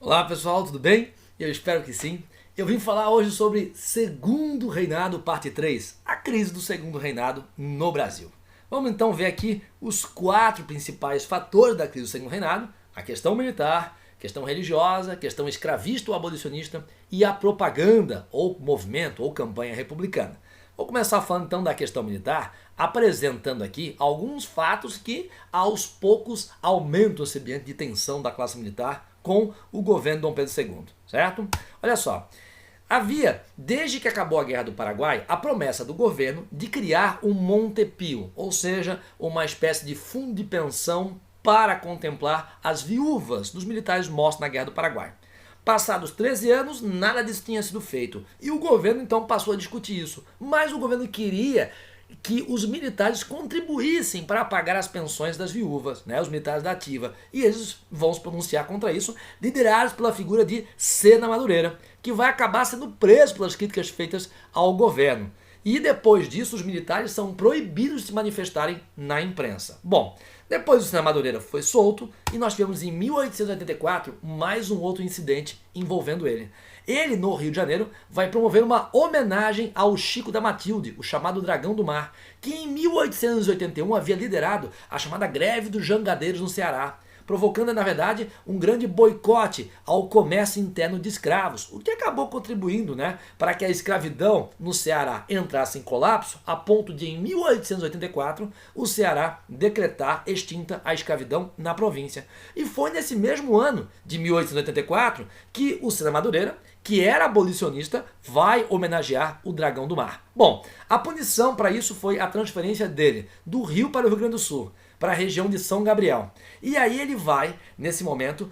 Olá pessoal, tudo bem? Eu espero que sim. Eu vim falar hoje sobre Segundo Reinado, parte 3, a crise do Segundo Reinado no Brasil. Vamos então ver aqui os 4 principais fatores da crise do Segundo Reinado: a questão militar, questão religiosa, questão escravista ou abolicionista e a propaganda ou movimento ou campanha republicana. Vou começar falando então da questão militar, apresentando aqui alguns fatos que aos poucos aumentam esse ambiente de tensão da classe militar com o governo Dom Pedro II, certo? Olha só, havia, desde que acabou a Guerra do Paraguai, a promessa do governo de criar um Montepio, ou seja, uma espécie de fundo de pensão para contemplar as viúvas dos militares mortos na Guerra do Paraguai. Passados 13 anos, nada disso tinha sido feito. E o governo então passou a discutir isso. Mas o governo queria que os militares contribuíssem para pagar as pensões das viúvas, né, os militares da ativa. E eles vão se pronunciar contra isso, liderados pela figura de Sena Madureira, que vai acabar sendo preso pelas críticas feitas ao governo. E depois disso, os militares são proibidos de se manifestarem na imprensa. Bom, depois o Sena Madureira foi solto e nós tivemos em 1884 mais um outro incidente envolvendo ele. Ele, no Rio de Janeiro, vai promover uma homenagem ao Chico da Matilde, o chamado Dragão do Mar, que em 1881 havia liderado a chamada Greve dos Jangadeiros no Ceará, provocando, na verdade, um grande boicote ao comércio interno de escravos, o que acabou contribuindo, né, para que a escravidão no Ceará entrasse em colapso, a ponto de, em 1884, o Ceará decretar extinta a escravidão na província. E foi nesse mesmo ano, de 1884, que o Sena Madureira, que era abolicionista, vai homenagear o Dragão do Mar. Bom, a punição para isso foi a transferência dele do Rio para o Rio Grande do Sul, para a região de São Gabriel. E aí ele vai, nesse momento,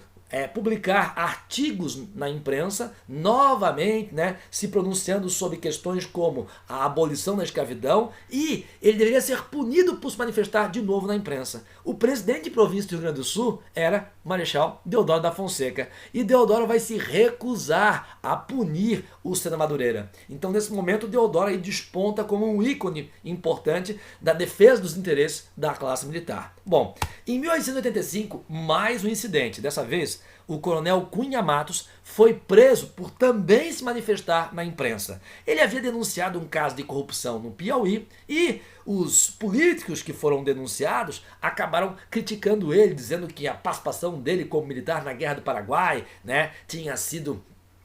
publicar artigos na imprensa, novamente, né, se pronunciando sobre questões como a abolição da escravidão, e ele deveria ser punido por se manifestar de novo na imprensa. O presidente de província do Rio Grande do Sul era o Marechal Deodoro da Fonseca, e Deodoro vai se recusar a punir o Sena Madureira. Então, nesse momento, Deodoro aí desponta como um ícone importante da defesa dos interesses da classe militar. Bom, em 1885, mais um incidente. Dessa vez, o coronel Cunha Matos foi preso por também se manifestar na imprensa. Ele havia denunciado um caso de corrupção no Piauí e os políticos que foram denunciados acabaram criticando ele, dizendo que a participação dele como militar na Guerra do Paraguai, né, tinha sido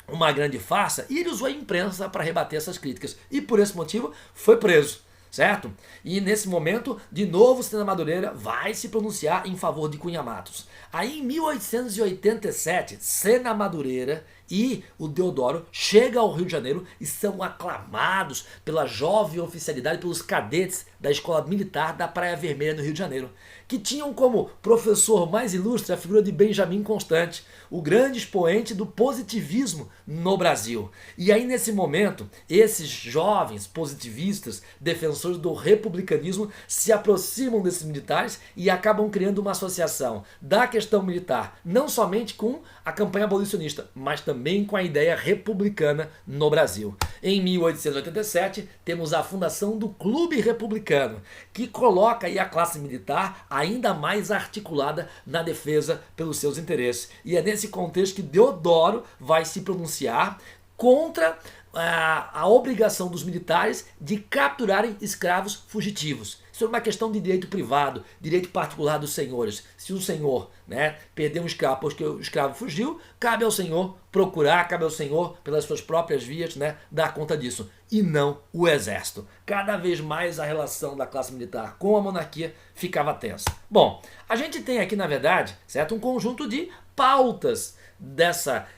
uma grande farsa, e ele usou a imprensa para rebater essas críticas. E por esse motivo foi preso, certo? E nesse momento, de novo, Sena Madureira vai se pronunciar em favor de Cunha Matos. Aí em 1887, Sena Madureira e o Deodoro chegam ao Rio de Janeiro e são aclamados pela jovem oficialidade, pelos cadetes da Escola Militar da Praia Vermelha no Rio de Janeiro, que tinham como professor mais ilustre a figura de Benjamin Constant, o grande expoente do positivismo no Brasil. E aí nesse momento, esses jovens positivistas, defensores do republicanismo, se aproximam desses militares e acabam criando uma associação da questão militar, não somente com a campanha abolicionista, mas também com a ideia republicana no Brasil. Em 1887, temos a fundação do Clube Republicano, que coloca aí a classe militar ainda mais articulada na defesa pelos seus interesses. E é nesse contexto que Deodoro vai se pronunciar contra a obrigação dos militares de capturarem escravos fugitivos. Isso é uma questão de direito privado, direito particular dos senhores. Se um senhor, né, perder um escravo porque o escravo fugiu, cabe ao senhor procurar, cabe ao senhor, pelas suas próprias vias, né, dar conta disso. E não o exército. Cada vez mais a relação da classe militar com a monarquia ficava tensa. Bom, a gente tem aqui, na verdade, certo, um conjunto de pautas dessa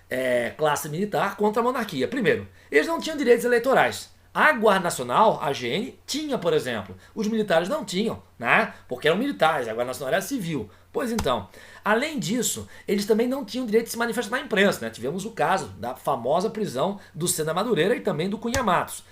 classe militar contra a monarquia. Primeiro, eles não tinham direitos eleitorais. A Guarda Nacional, a GN, tinha, por exemplo. Os militares não tinham, né? Porque eram militares, a Guarda Nacional era civil. Pois então, além disso, eles também não tinham direito de se manifestar na imprensa, né? Tivemos o caso da famosa prisão do Sena Madureira e também do Cunha Matos.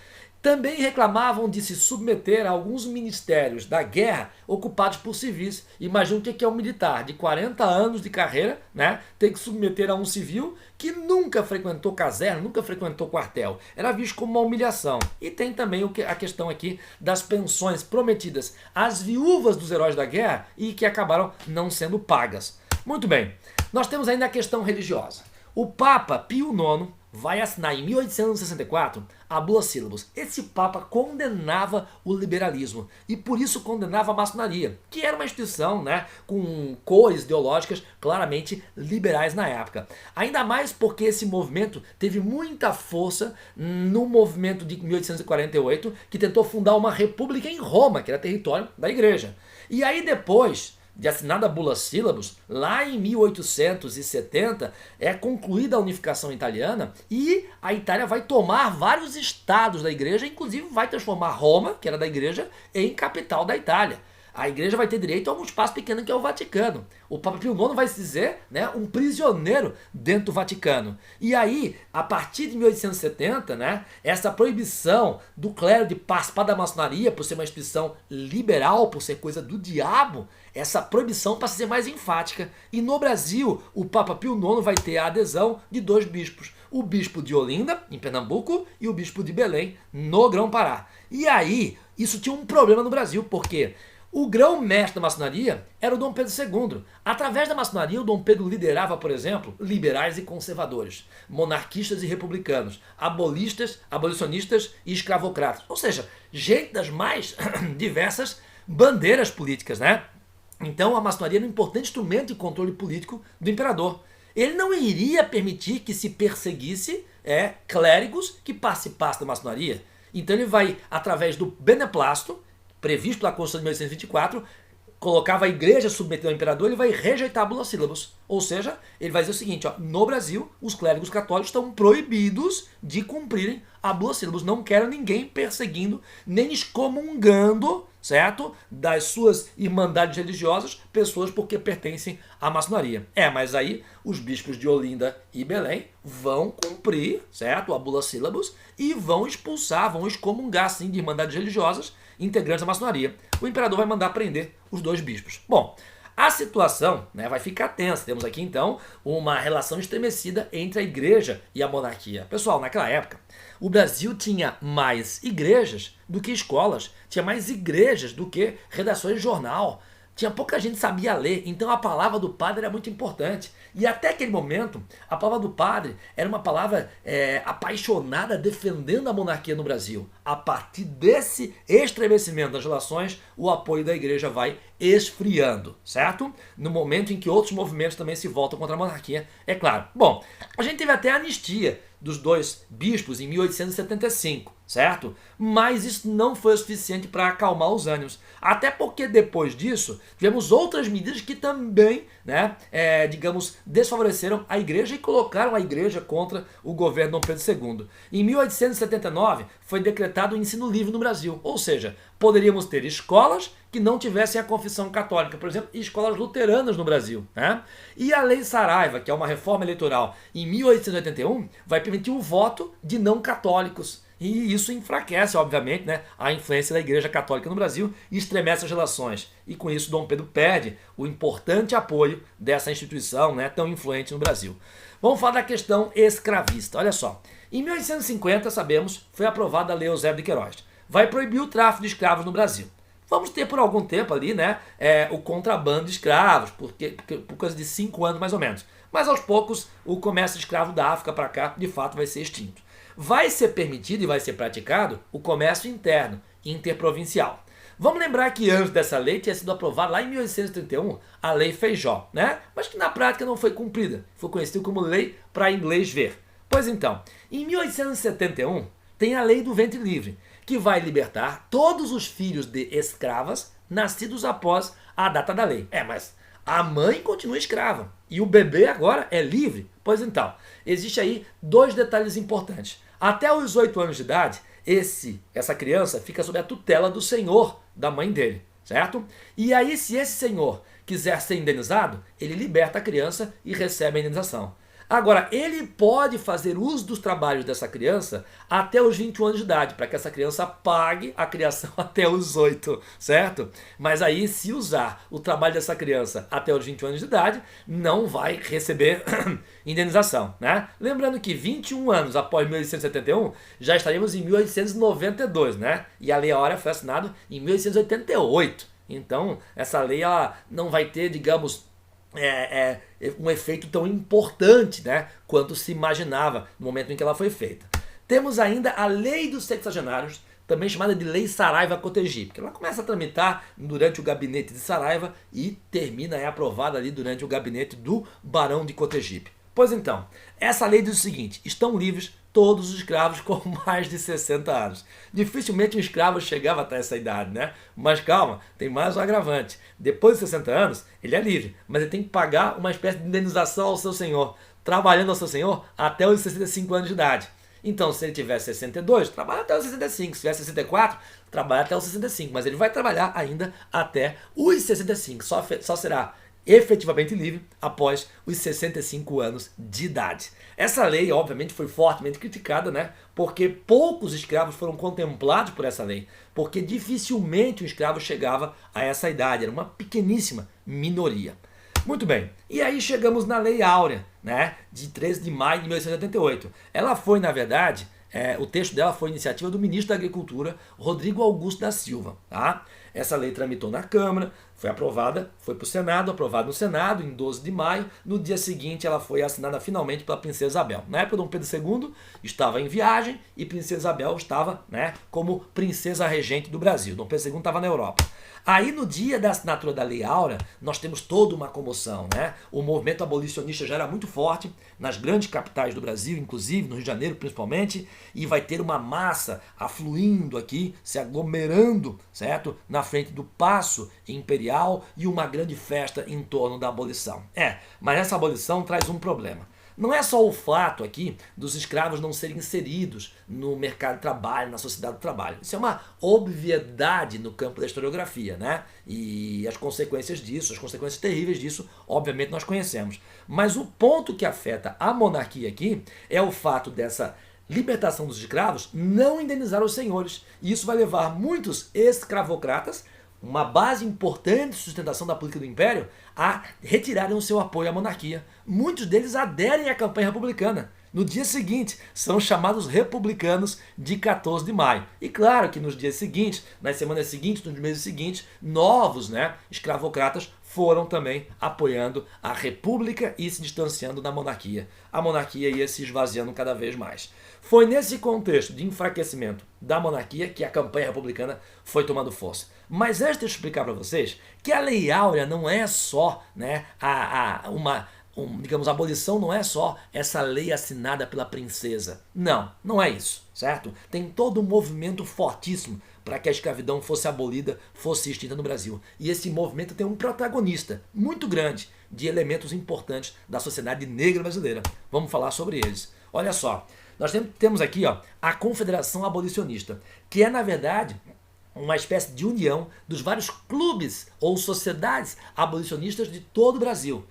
Também reclamavam de se submeter a alguns ministérios da guerra ocupados por civis. Imagina o que é um militar de 40 anos de carreira, né, ter que submeter a um civil que nunca frequentou caserna, nunca frequentou quartel. Era visto como uma humilhação. E tem também a questão aqui das pensões prometidas às viúvas dos heróis da guerra e que acabaram não sendo pagas. Muito bem, nós temos ainda a questão religiosa. O Papa Pio IX vai assinar em 1864 a Bula Syllabus. Esse Papa condenava o liberalismo e por isso condenava a maçonaria, que era uma instituição, né, com cores ideológicas claramente liberais na época. Ainda mais porque esse movimento teve muita força no movimento de 1848, que tentou fundar uma república em Roma, que era território da igreja. E aí depois de assinada a Bula Syllabus, lá em 1870 é concluída a unificação italiana e a Itália vai tomar vários estados da igreja, inclusive vai transformar Roma, que era da igreja, em capital da Itália. A igreja vai ter direito a um espaço pequeno que é o Vaticano. O Papa Pio IX vai se dizer, né, um prisioneiro dentro do Vaticano. E aí, a partir de 1870, né, essa proibição do clero de participar da maçonaria por ser uma instituição liberal, por ser coisa do diabo, essa proibição passa a ser mais enfática. E no Brasil, o Papa Pio IX vai ter a adesão de dois bispos. O bispo de Olinda, em Pernambuco, e o bispo de Belém, no Grão-Pará. E aí, isso tinha um problema no Brasil, porque o grão-mestre da maçonaria era o Dom Pedro II. Através da maçonaria, o Dom Pedro liderava, por exemplo, liberais e conservadores, monarquistas e republicanos, abolicionistas e escravocratas. Ou seja, gente das mais diversas bandeiras políticas, né? Então a maçonaria era um importante instrumento de controle político do imperador. Ele não iria permitir que se perseguisse clérigos que participassem da maçonaria. Então ele vai, através do beneplácito, previsto pela Constituição de 1824, colocava a igreja submetida ao imperador, ele vai rejeitar a Bula Syllabus. Ou seja, ele vai dizer o seguinte, ó, no Brasil, os clérigos católicos estão proibidos de cumprirem a Bula Syllabus. Não quero ninguém perseguindo, nem excomungando, certo, das suas irmandades religiosas, pessoas porque pertencem à maçonaria. Mas aí os bispos de Olinda e Belém vão cumprir, certo, a Bula Syllabus e vão expulsar, vão excomungar, sim, de irmandades religiosas integrantes da maçonaria. O imperador vai mandar prender os dois bispos. Bom, a situação, né, vai ficar tensa. Temos aqui então uma relação estremecida entre a igreja e a monarquia. Pessoal, naquela época, o Brasil tinha mais igrejas do que escolas, tinha mais igrejas do que redações de jornal. Tinha pouca gente que sabia ler, então a palavra do padre era muito importante. E até aquele momento, a palavra do padre era uma palavra apaixonada defendendo a monarquia no Brasil. A partir desse estremecimento das relações, o apoio da igreja vai esfriando, certo? No momento em que outros movimentos também se voltam contra a monarquia, é claro. Bom, a gente teve até a anistia dos dois bispos em 1875, certo? Mas isso não foi o suficiente para acalmar os ânimos. Até porque depois disso, tivemos outras medidas que também, né, digamos, desfavoreceram a igreja e colocaram a igreja contra o governo Dom Pedro II. Em 1879, foi decretado o ensino livre no Brasil. Ou seja, poderíamos ter escolas que não tivessem a confissão católica, por exemplo, escolas luteranas no Brasil, né? E a Lei Saraiva, que é uma reforma eleitoral em 1881, vai permitir o voto de não católicos. E isso enfraquece, obviamente, né, a influência da Igreja Católica no Brasil e estremece as relações. E com isso Dom Pedro perde o importante apoio dessa instituição, né, tão influente no Brasil. Vamos falar da questão escravista. Olha só, em 1850, sabemos, foi aprovada a Lei Eusébio de Queiroz. Vai proibir o tráfico de escravos no Brasil. Vamos ter por algum tempo ali, né, o contrabando de escravos, por causa de 5 anos mais ou menos. Mas aos poucos o comércio de escravo da África para cá de fato vai ser extinto. Vai ser permitido e vai ser praticado o comércio interno, interprovincial. Vamos lembrar que antes dessa lei tinha sido aprovada lá em 1831 a Lei Feijó, né? Mas que na prática não foi cumprida. Foi conhecido como Lei para Inglês Ver. Pois então, em 1871 tem a Lei do Ventre Livre, que vai libertar todos os filhos de escravas nascidos após a data da lei. Mas a mãe continua escrava e o bebê agora é livre. Pois então, existe aí 2 detalhes importantes. Até os 8 anos de idade, essa criança fica sob a tutela do senhor da mãe dele, certo? E aí, se esse senhor quiser ser indenizado, ele liberta a criança e recebe a indenização. Agora, ele pode fazer uso dos trabalhos dessa criança até os 21 anos de idade, para que essa criança pague a criação até os 8, certo? Mas aí, se usar o trabalho dessa criança até os 21 anos de idade, não vai receber indenização, né? Lembrando que 21 anos após 1871, já estaríamos em 1892, né? E a Lei Áurea foi assinada em 1888. Então, essa lei ela não vai ter, digamos, um efeito tão importante, né, quanto se imaginava no momento em que ela foi feita. Temos ainda a Lei dos Sexagenários, também chamada de Lei Saraiva-Cotegipe, que ela começa a tramitar durante o gabinete de Saraiva e termina, é aprovada ali durante o gabinete do Barão de Cotegipe. Pois então, essa lei diz o seguinte: estão livres todos os escravos com mais de 60 anos. Dificilmente um escravo chegava até essa idade, né? Mas calma, tem mais um agravante. Depois de 60 anos, ele é livre, mas ele tem que pagar uma espécie de indenização ao seu senhor, trabalhando ao seu senhor até os 65 anos de idade. Então, se ele tiver 62, trabalha até os 65. Se tiver 64, trabalha até os 65. Mas ele vai trabalhar ainda até os 65. Só será efetivamente livre após os 65 anos de idade. Essa lei, obviamente, foi fortemente criticada, né? Porque poucos escravos foram contemplados por essa lei. Porque dificilmente um escravo chegava a essa idade. Era uma pequeníssima minoria. Muito bem, e aí chegamos na Lei Áurea, né, de 13 de maio de 1888. Ela foi, na verdade, o texto dela foi iniciativa do ministro da Agricultura, Rodrigo Augusto da Silva. Tá? Essa lei tramitou na Câmara, foi aprovada, foi para o Senado, aprovada no Senado em 12 de maio. No dia seguinte ela foi assinada finalmente pela Princesa Isabel. Na época, Dom Pedro II estava em viagem e Princesa Isabel estava, né, como princesa regente do Brasil. Dom Pedro II estava na Europa. Aí, no dia da assinatura da Lei Áurea, nós temos toda uma comoção, né? O movimento abolicionista já era muito forte nas grandes capitais do Brasil, inclusive no Rio de Janeiro principalmente, e vai ter uma massa afluindo aqui, se aglomerando, certo? Na frente do Paço Imperial e uma grande festa em torno da abolição. Mas essa abolição traz um problema. Não é só o fato aqui dos escravos não serem inseridos no mercado de trabalho, na sociedade do trabalho. Isso é uma obviedade no campo da historiografia, né? E as consequências disso, as consequências terríveis disso, obviamente nós conhecemos. Mas o ponto que afeta a monarquia aqui é o fato dessa libertação dos escravos não indenizar os senhores. E isso vai levar muitos escravocratas, uma base importante de sustentação da política do Império, a retirarem o seu apoio à monarquia. Muitos deles aderem à campanha republicana. No dia seguinte, são chamados republicanos de 14 de maio. E claro que nos dias seguintes, nas semanas seguintes, nos meses seguintes, novos, né, escravocratas foram também apoiando a república e se distanciando da monarquia. A monarquia ia se esvaziando cada vez mais. Foi nesse contexto de enfraquecimento da monarquia que a campanha republicana foi tomando força. Mas antes de eu explicar para vocês que a Lei Áurea não é só, né, digamos, a abolição não é só essa lei assinada pela princesa. Não, não é isso, certo? Tem todo um movimento fortíssimo para que a escravidão fosse abolida, fosse extinta no Brasil. E esse movimento tem um protagonista muito grande de elementos importantes da sociedade negra brasileira. Vamos falar sobre eles. Olha só, nós temos aqui a Confederação Abolicionista, que é, na verdade, uma espécie de união dos vários clubes ou sociedades abolicionistas de todo o Brasil.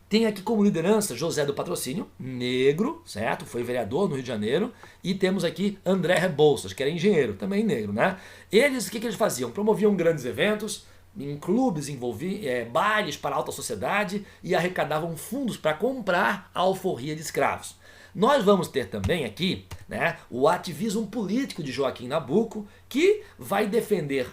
Tem aqui como liderança José do Patrocínio, negro, certo? Foi vereador no Rio de Janeiro. E temos aqui André Rebouças, que era engenheiro, também negro, né? Eles, o que eles faziam? Promoviam grandes eventos, em clubes, bailes para a alta sociedade e arrecadavam fundos para comprar a alforria de escravos. Nós vamos ter também aqui, né, o ativismo político de Joaquim Nabuco, que vai defender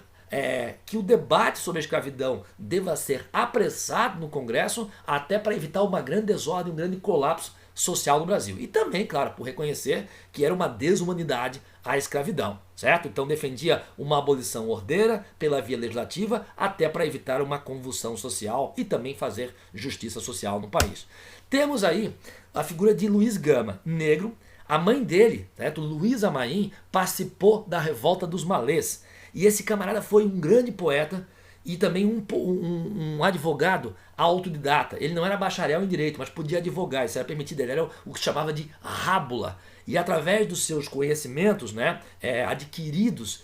que o debate sobre a escravidão deva ser apressado no Congresso, até para evitar uma grande desordem, um grande colapso social no Brasil. E também, claro, por reconhecer que era uma desumanidade a escravidão, certo? Então defendia uma abolição ordeira pela via legislativa, até para evitar uma convulsão social e também fazer justiça social no país. Temos aí a figura de Luiz Gama, negro. A mãe dele, certo? Luísa Maim, participou da Revolta dos Malês. E esse camarada foi um grande poeta e também um advogado autodidata. Ele não era bacharel em direito, mas podia advogar, isso era permitido. Ele era o que chamava de rábula. E através dos seus conhecimentos, né, adquiridos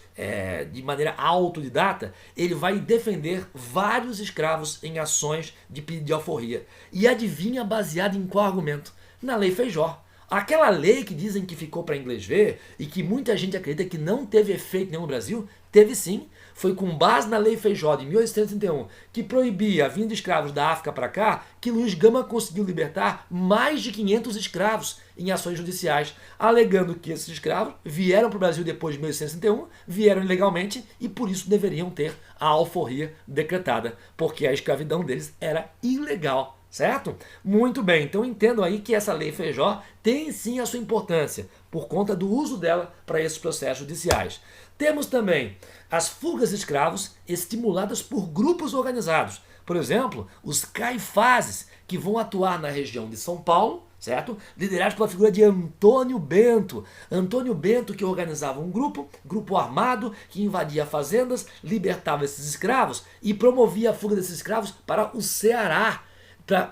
de maneira autodidata, ele vai defender vários escravos em ações de pedido de alforria. E adivinha baseado em qual argumento? Na Lei Feijó. Aquela lei que dizem que ficou para inglês ver e que muita gente acredita que não teve efeito nenhum no Brasil, teve sim. Foi com base na Lei Feijó de 1831, que proibia a vinda de escravos da África para cá, que Luiz Gama conseguiu libertar mais de 500 escravos em ações judiciais, alegando que esses escravos vieram para o Brasil depois de 1861, vieram ilegalmente e por isso deveriam ter a alforria decretada, porque a escravidão deles era ilegal. certo? Muito bem, então entendam aí que essa lei Feijó tem sim a sua importância, por conta do uso dela para esses processos judiciais. Temos também as fugas de escravos estimuladas por grupos organizados. Por exemplo, os caifazes, que vão atuar na região de São Paulo, certo? Liderados pela figura de Antônio Bento. Antônio Bento que organizava um grupo armado, que invadia fazendas, libertava esses escravos e promovia a fuga desses escravos para o Ceará.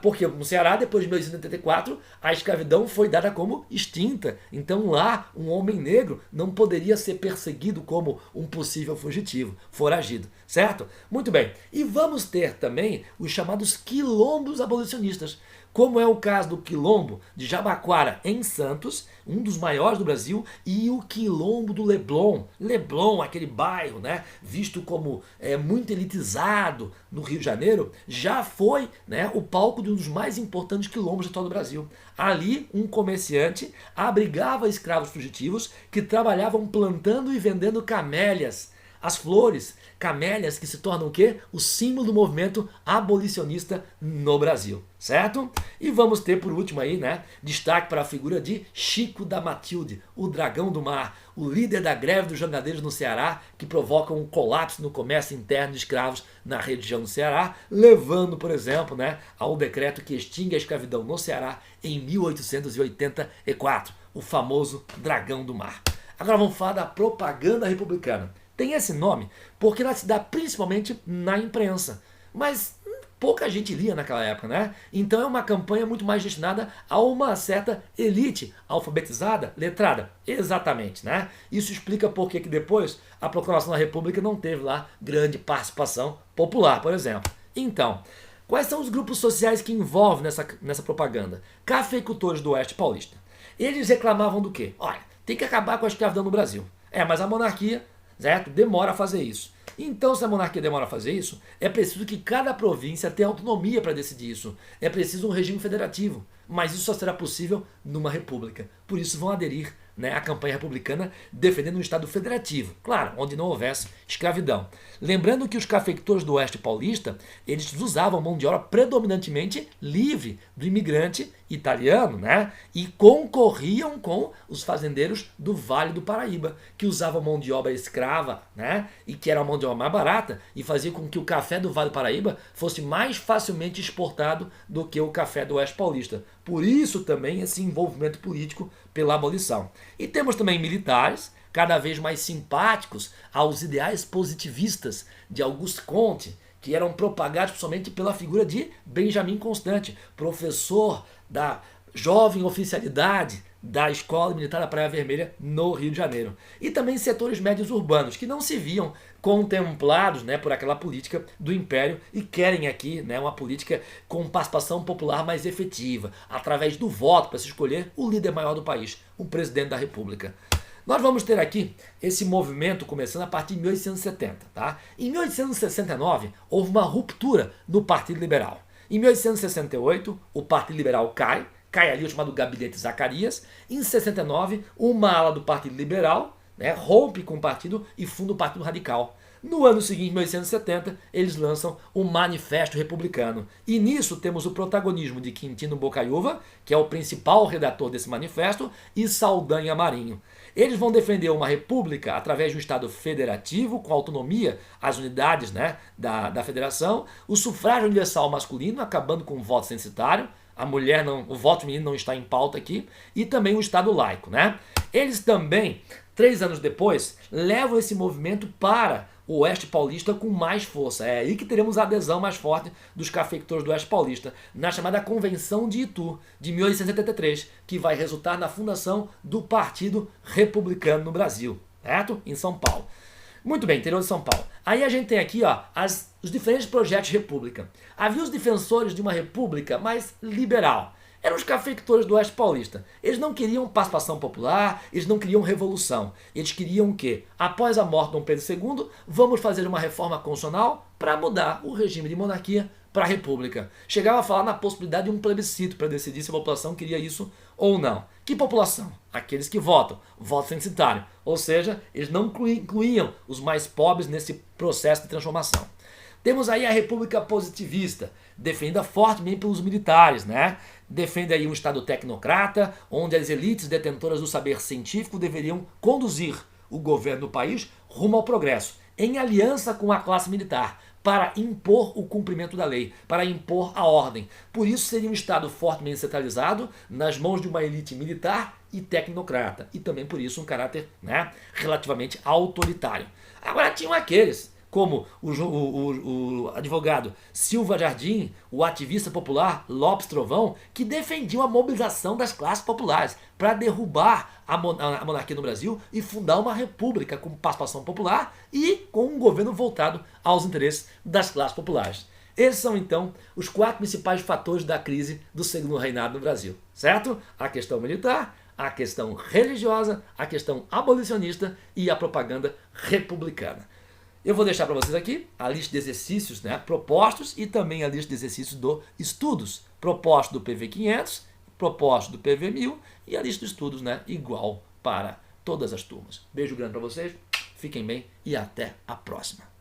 Porque no Ceará, depois de 1884, a escravidão foi dada como extinta. Então lá, um homem negro não poderia ser perseguido como um possível fugitivo, foragido, certo? Muito bem. E vamos ter também os chamados quilombos abolicionistas, como é o caso do quilombo de Jabaquara, em Santos, um dos maiores do Brasil, e o quilombo do Leblon. Leblon, aquele bairro, né, visto como muito elitizado no Rio de Janeiro, já foi, né, o palco de um dos mais importantes quilombos de todo o Brasil. Ali, um comerciante abrigava escravos fugitivos que trabalhavam plantando e vendendo camélias. As flores, camélias que se tornam o quê? O símbolo do movimento abolicionista no Brasil, certo? E vamos ter por último aí, né, destaque para a figura de Chico da Matilde, o dragão do mar, o líder da greve dos jangadeiros no Ceará, que provoca um colapso no comércio interno de escravos na região do Ceará, levando, por exemplo, né, ao decreto que extingue a escravidão no Ceará em 1884, o famoso dragão do mar. Agora vamos falar da propaganda republicana. Tem esse nome porque ela se dá principalmente na imprensa, mas pouca gente lia naquela época, né? Então é uma campanha muito mais destinada a uma certa elite alfabetizada, letrada. Exatamente, né? Isso explica por que depois a proclamação da República não teve lá grande participação popular, por exemplo. Então, quais são os grupos sociais que envolvem nessa propaganda? Cafeicultores do Oeste Paulista. Eles reclamavam do quê? Olha, tem que acabar com a escravidão no Brasil. Mas a monarquia, certo, demora a fazer isso. Então, se a monarquia demora a fazer isso, é preciso que cada província tenha autonomia para decidir isso. É preciso um regime federativo. Mas isso só será possível numa república. Por isso vão aderir, né, à campanha republicana defendendo um Estado federativo, claro, onde não houvesse escravidão. Lembrando que os cafeicultores do Oeste Paulista, eles usavam mão de obra predominantemente livre do imigrante italiano, né, e concorriam com os fazendeiros do Vale do Paraíba, que usavam mão de obra escrava, né, e que era uma mão de obra mais barata, e fazia com que o café do Vale do Paraíba fosse mais facilmente exportado do que o café do Oeste Paulista. Por isso também esse envolvimento político pela abolição. E temos também militares, cada vez mais simpáticos aos ideais positivistas de Auguste Comte, que eram propagados somente pela figura de Benjamin Constant, professor da jovem oficialidade da Escola Militar da Praia Vermelha no Rio de Janeiro. E também setores médios urbanos, que não se viam contemplados, né, por aquela política do Império e querem aqui, né, uma política com participação popular mais efetiva, através do voto para se escolher o líder maior do país, o presidente da República. Nós vamos ter aqui esse movimento começando a partir de 1870. Tá? Em 1869, houve uma ruptura no Partido Liberal. Em 1868, o Partido Liberal cai ali o chamado Gabinete Zacarias. Em 69, uma ala do Partido Liberal, né, rompe com o partido e funda o Partido Radical. No ano seguinte, 1870, eles lançam o Manifesto Republicano. E nisso temos o protagonismo de Quintino Bocaiúva, que é o principal redator desse manifesto, e Saldanha Marinho. Eles vão defender uma república através de um Estado federativo, com autonomia às unidades, né, da federação, o sufrágio universal masculino, acabando com o voto censitário, a mulher não, o voto feminino não está em pauta aqui, e também o Estado laico, né? Eles também, 3 anos depois, levam esse movimento para o Oeste Paulista com mais força. É aí que teremos a adesão mais forte dos cafeicultores do Oeste Paulista, na chamada Convenção de Itu, de 1873, que vai resultar na fundação do Partido Republicano no Brasil, certo? Em São Paulo. Muito bem, interior de São Paulo. Aí a gente tem aqui, ó, os diferentes projetos de república. Havia os defensores de uma república mais liberal. Eram os cafeicultores do Oeste Paulista. Eles não queriam participação popular, eles não queriam revolução. Eles queriam o quê? Após a morte de Dom Pedro II, vamos fazer uma reforma constitucional para mudar o regime de monarquia para a república. Chegava a falar na possibilidade de um plebiscito para decidir se a população queria isso ou não. Que população? Aqueles que votam, voto censitário. Ou seja, eles não incluíam os mais pobres nesse processo de transformação. Temos aí a República Positivista, defendida fortemente pelos militares, né? Defende aí um Estado tecnocrata, onde as elites detentoras do saber científico deveriam conduzir o governo do país rumo ao progresso, em aliança com a classe militar, para impor o cumprimento da lei, para impor a ordem. Por isso seria um Estado fortemente centralizado nas mãos de uma elite militar e tecnocrata. E também por isso um caráter, né, relativamente autoritário. Agora tinham aqueles, como o advogado Silva Jardim, o ativista popular Lopes Trovão, que defendiam a mobilização das classes populares para derrubar a monarquia no Brasil e fundar uma república com participação popular e com um governo voltado aos interesses das classes populares. Esses são, então, os 4 principais fatores da crise do segundo reinado no Brasil, certo? A questão militar, a questão religiosa, a questão abolicionista e a propaganda republicana. Eu vou deixar para vocês aqui a lista de exercícios, né, propostos e também a lista de exercícios do estudos proposto do PV 500, proposto do PV 1000 e a lista de estudos, né, igual para todas as turmas. Beijo grande para vocês, fiquem bem e até a próxima.